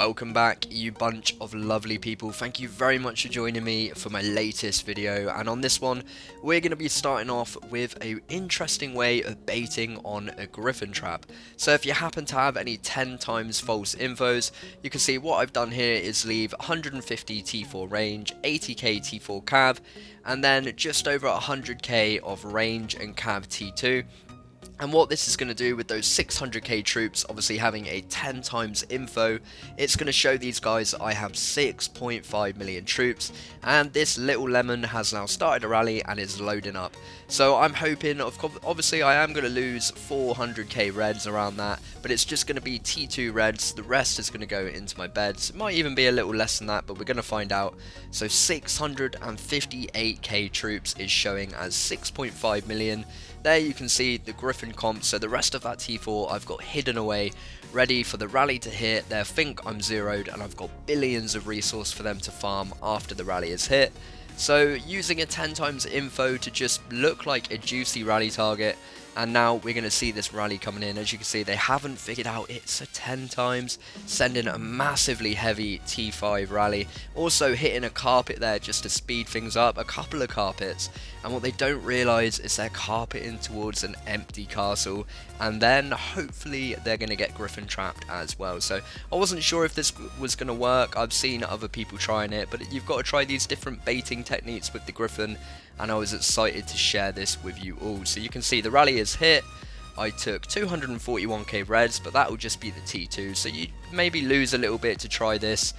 welcome back, you bunch of lovely people. Thank you very much for joining me for my latest video, and on this one we're going to be starting off with an interesting way of baiting on a Gryphon trap. So if you happen to have any 10 times false infos, you can see what I've done here is leave 150 T4 range, 80k T4 cav, and then just over 100k of range and cav T2. And what this is going to do with those 600k troops, obviously having a 10 times info, it's going to show these guys that I have 6.5 million troops, and this little lemon has now started a rally and is loading up. So I'm hoping, obviously I am going to lose 400k reds around that, but it's just going to be T2 reds, the rest is going to go into my beds. It might even be a little less than that, but we're going to find out. So 658k troops is showing as 6.5 million. There you can see the Gryphon comp, so the rest of that T4 I've got hidden away, ready for the rally to hit. They think I'm zeroed and I've got billions of resource for them to farm after the rally is hit. So using a 10 times info to just look like a juicy rally target, and now we're going to see this rally coming in. As you can see, they haven't figured out it's a 10 times, sending a massively heavy T5 rally, also hitting a carpet there just to speed things up, a couple of carpets, and what they don't realise is they're carpeting towards an empty castle, and then hopefully they're going to get Gryphon trapped as well. So I wasn't sure if this was going to work. I've seen other people trying it, but you've got to try these different baiting techniques with the Gryphon, and I was excited to share this with you all. So you can see the rally is hit. I took 241k reds, but that will just be the T2, so you maybe lose a little bit to try this.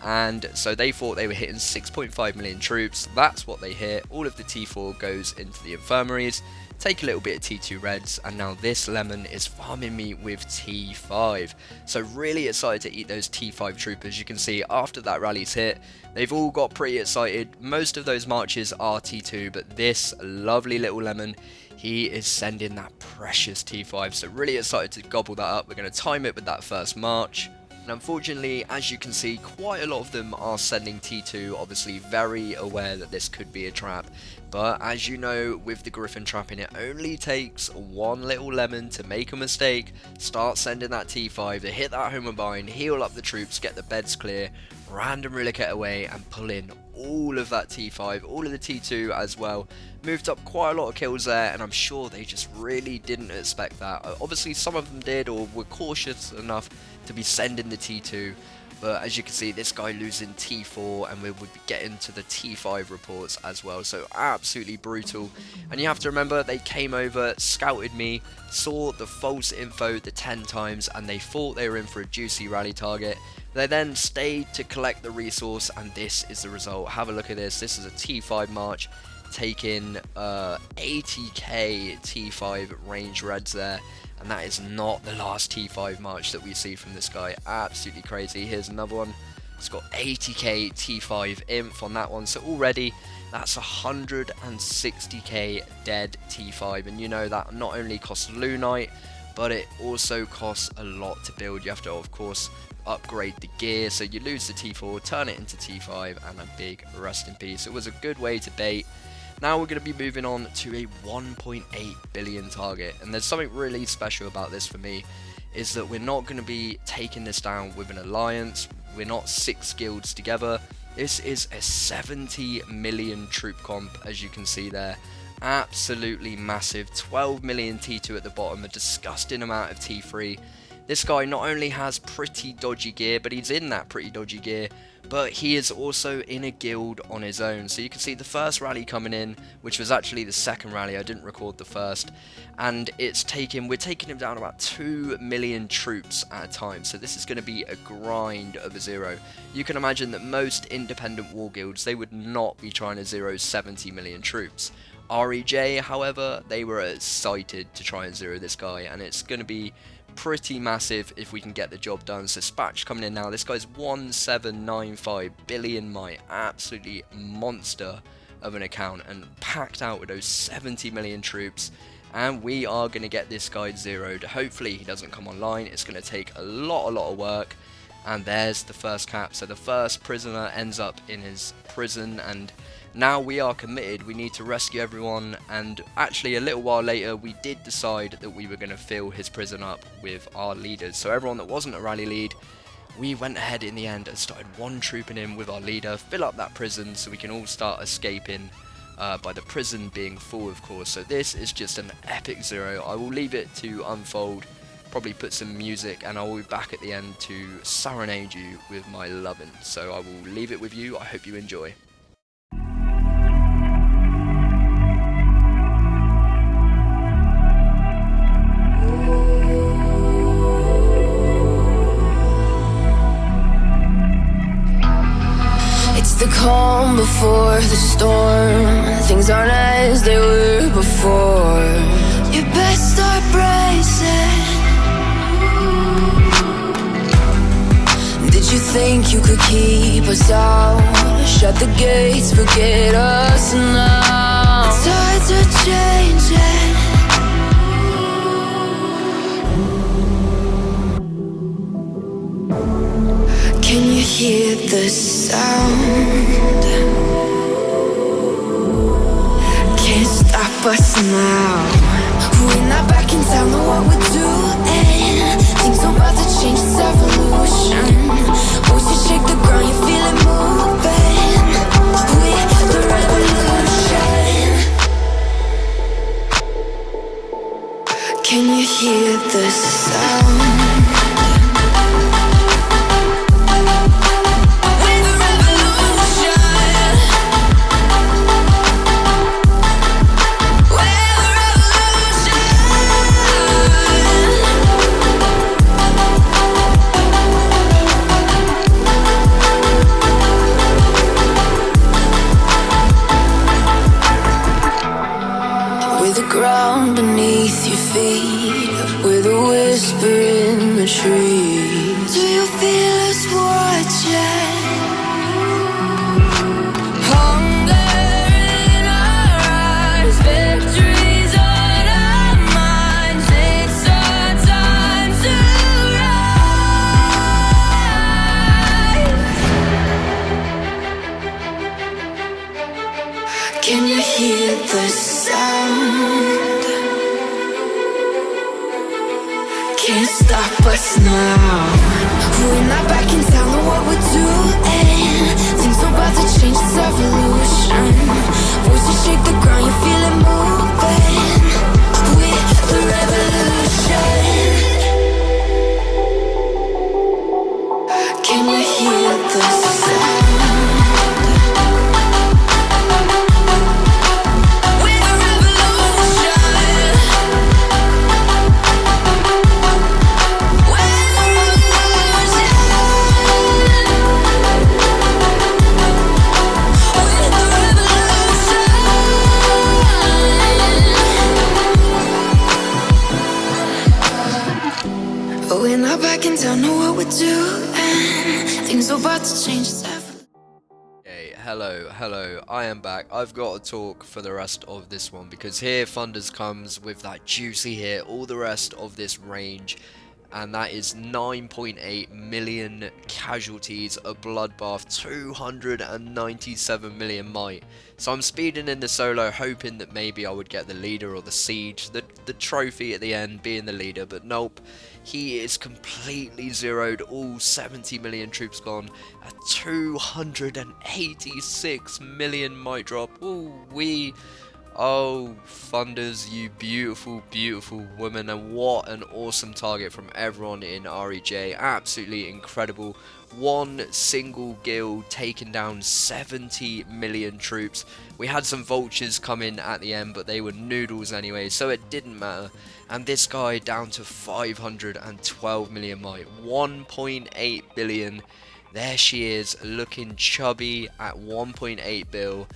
And so they thought they were hitting 6.5 million troops. That's what they hit. All of the T4 goes into the infirmaries, take a little bit of T2 reds, and now this lemon is farming me with T5. So really excited to eat those T5 troopers. You can see after that rally's hit, they've all got pretty excited. Most of those marches are T2, but this lovely little lemon, he is sending that precious T5. So really excited to gobble that up. We're going to time it with that first march. And unfortunately, as you can see, quite a lot of them are sending T2, obviously very aware that this could be a trap. But as you know, with the Gryphon trapping, it only takes one little lemon to make a mistake, start sending that T5, they hit that home bind, heal up the troops, get the beds clear, random relicate away, and pull in all of that T5, all of the T2 as well. Moved up quite a lot of kills there, and I'm sure they just really didn't expect that. Obviously some of them did, or were cautious enough to be sending the T2, but as you can see, this guy losing T4, and we would be getting to the T5 reports as well. So absolutely brutal. And you have to remember, they came over, scouted me, saw the false info the 10 times, and they thought they were in for a juicy rally target. They then stayed to collect the resource, and this is the result. Have a look at this. This is a T5 march, taking 80k T5 range reds there, and that is not the last T5 march that we see from this guy. Absolutely crazy. Here's another one. It's got 80k T5 inf on that one, so already that's 160k dead T5, and you know that not only costs Lunite, but it also costs a lot to build. You have to, of course, upgrade the gear, so you lose the T4, turn it into T5, and a big rest in peace. It was a good way to bait. Now we're going to be moving on to a 1.8 billion target, and there's something really special about this for me, is that we're not going to be taking this down with an alliance. We're not 6 guilds together. This is a 70 million troop comp, as you can see there. Absolutely massive. 12 million T2 at the bottom, a disgusting amount of T3. This guy not only has pretty dodgy gear, but he's in that pretty dodgy gear, but he is also in a guild on his own. So you can see the first rally coming in, which was actually the second rally. I didn't record the first, and we're taking him down about 2 million troops at a time. So this is going to be a grind of a zero. You can imagine that most independent war guilds, they would not be trying to zero 70 million troops. REJ, however, they were excited to try and zero this guy, and it's going to be pretty massive if we can get the job done. So Spatch coming in now. This guy's 1795 billion might, absolutely monster of an account, and packed out with those 70 million troops, and we are going to get this guy zeroed. Hopefully he doesn't come online. It's going to take a lot of work. And there's the first cap. So the first prisoner ends up in his prison, and now we are committed. We need to rescue everyone, and actually a little while later we did decide that we were going to fill his prison up with our leaders. So everyone that wasn't a rally lead, we went ahead in the end and started one trooping in with our leader, fill up that prison so we can all start escaping, by the prison being full, of course. So this is just an epic zero. I will leave it to unfold, probably put some music, and I will be back at the end to serenade you with my lovin'. So I will leave it with you. I hope you enjoy. The calm before the storm. Things aren't as they were before. You best start bracing. Did you think you could keep us out? Shut the gates, forget us now. The tides are changing. Can you hear the sound? Can't stop us now. We're not back in town, know what we're doing. Things are about to change, it's evolution. Voices shake the ground, you feel it moving. We're the revolution. Can you hear the sound? Ground beneath your feet, with a whisper in the trees. Do you feel us watching? Hunger in our eyes, victories on our minds. It's our time to rise. Can you hear the sound? Can't stop us now. We're not back in town, know what we're doing. Things are about to change, it's evolution. Voices shake the ground, you feel it moving. We're the revolution. Can you hear the sound? We're not back in town, know what we're doing. Things are about to change. Hey, hello, I am back. I've got to talk for the rest of this one because here Thunders comes with that juicy hit, all the rest of this range, and that is 9.8 million casualties, a bloodbath, 297 million might. So I'm speeding in the solo, hoping that maybe I would get the leader or the siege, the trophy at the end, being the leader, but nope. He is completely zeroed, all 70 million troops gone, a 286 million might drop. Ooh wee. Oh, Thunders, you beautiful, beautiful woman, and what an awesome target from everyone in REJ. Absolutely incredible. One single guild taking down 70 million troops. We had some vultures come in at the end, but they were noodles anyway, so it didn't matter. And this guy down to 512 million might, 1.8 billion. There she is, looking chubby at 1.8 bill.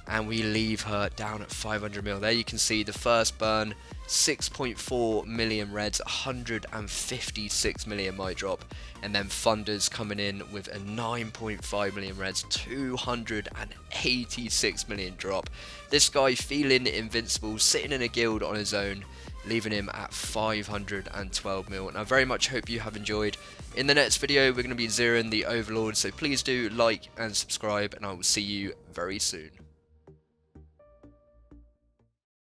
And we leave her down at 500 mil. There you can see the first burn, 6.4 million reds, 156 million might drop. And then Thunders coming in with a 9.5 million reds, 286 million drop. This guy feeling invincible, sitting in a guild on his own, leaving him at 512 mil. And I very much hope you have enjoyed. In the next video, we're going to be zeroing the Overlord, so please do like and subscribe, and I will see you very soon.